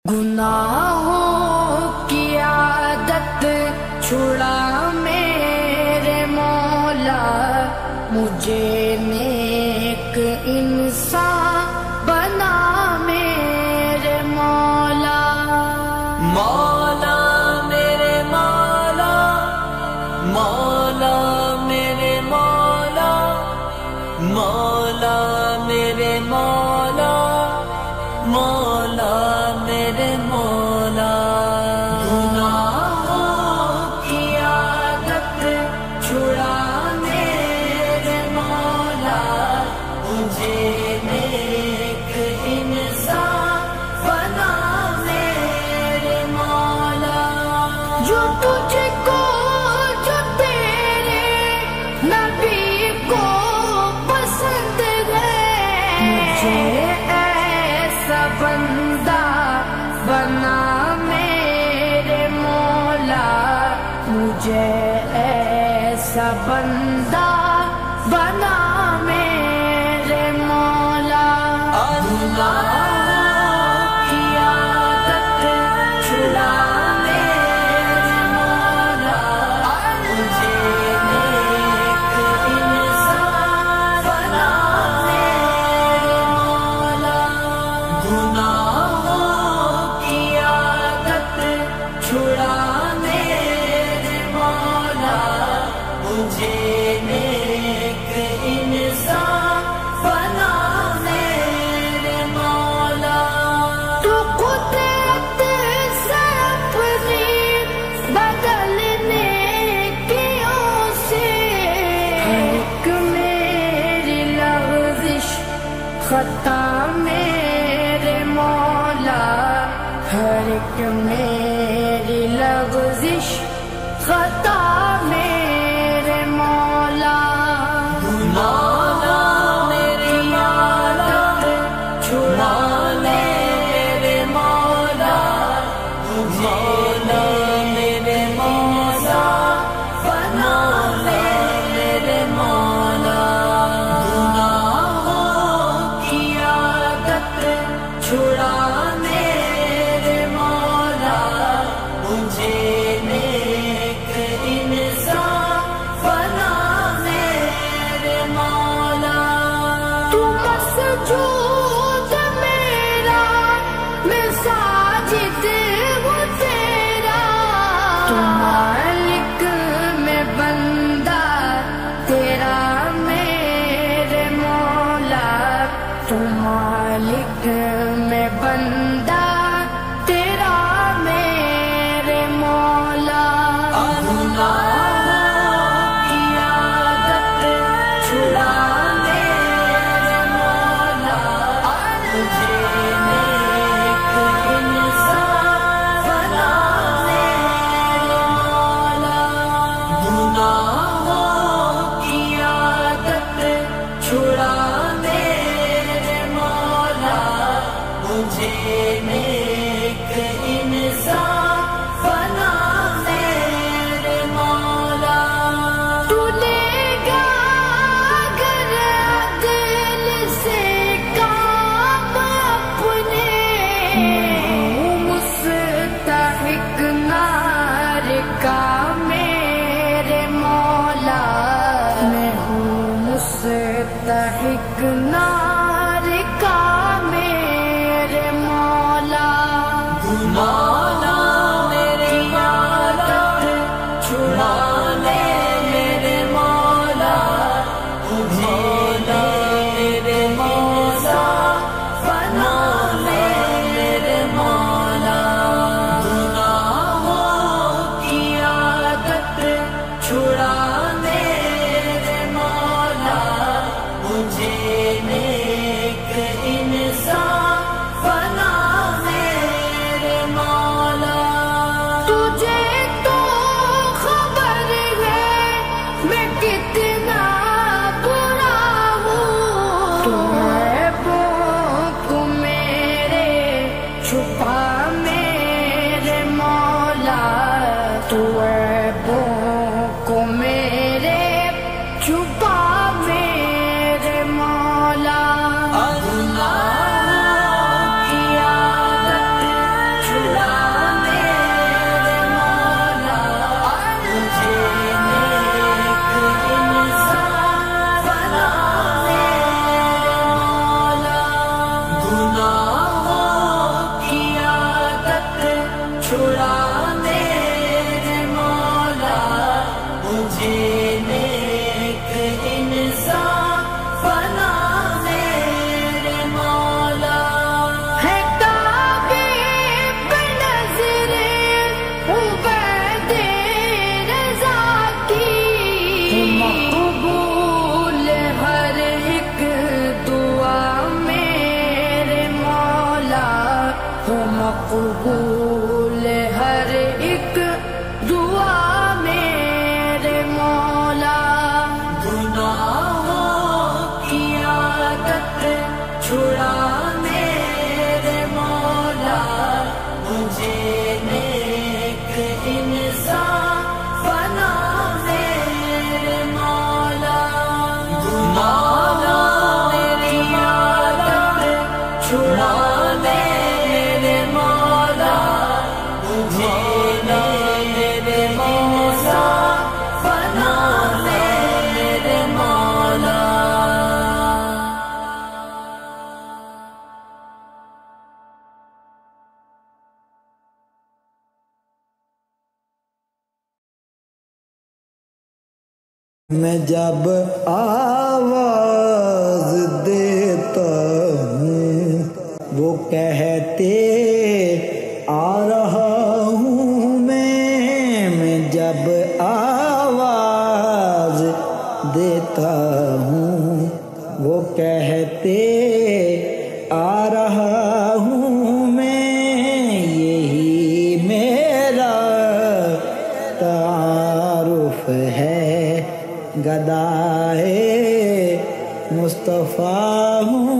گناہوں کی عادت چھڑا میرے مولا، مجھے نیک انسان بنا میرے مولا۔ مولا میرے مولا، مولا میرے مولا، مولا میرے مولا، مولا میرے مولا۔ گناہوں کی عادت چھڑا میرے مولا، مجھے نیک انسان بنا میرے مولا۔ جو تجھ کو جو تیرے نبی کو پسند ہے، مجھے ایسا بندہ بنا میرے مولا، مجھے ایسا بندہ بنا میرے مولا۔ گناہوں کی عادت چھڑا میرے مولا، مجھے نیک انسان بنا میرے مولا۔ گناہوں کی عادت چھڑا میرے مولا، مجھے نیک انسان بنا میرے مولا۔ تو قدرت سے اپنی بدلنے کیوں سے، ایک میری لغزش خطا میرے مولا، ہر ایک میری لغزش خطا میرے مولا۔ مولا میرے مولا، چھڑا میرے مولا، مولا میرے مولا، بنا میرے مولا۔ گناہوں کی عادت چھڑا میرے مولا، مجھے نیک انسان بنا میرے مولا۔ تو مسجود میرا، میں ساجد ہوں تیرا، تو مالک میں بندہ تیرا میرے مولا، تو مالک میں بندہ تیرا میرے مولا۔ گناہوں کی عادت چھڑا میرے مولا، مجھے نیک انسان بنا میرے مولا۔ گناہوں کی عادت چھڑا میرے مولا، مجھے نیک انسان بنا میرے مولا۔ تو لے گا اگر عدل سے کام اپنے، ہوں مستحق نار کا میرے مولا، میں ہوں مستحق نار کا میرے مولا۔ مولا میرے مولا، چھڑا میرے مولا، مولا میرے مولا، بنا میرے مولا۔ گناہوں کی عادت چھڑا میرے مولا، مجھے نیک انسان بنا میرے مولا۔ تجھے تو خبر ہے میں کتنا برا ہوں، تو عیبوں کو میرے چھپا میرے مولا، تو عیبوں کو میرے چھپا میرے مولا۔ گناہوں کی عادت قبول ہر ایک دعا میرے مولا، گناہوں کی عادت چھڑا میرے مولا، مجھے نیک انسان بنا میرے مولا، گناہوں کی عادت چھڑا میرے مولا، مجھے نیک انسان بنا میرے مولا۔ میں جب آواز دیتا ہوں وہ کہتے آ رہا ہوں میں جب آواز دیتا ہوں وہ کہتے آ رہا ہوں میں، یہی میرا تعارف ہے، گدائے مصطفیٰ ہوں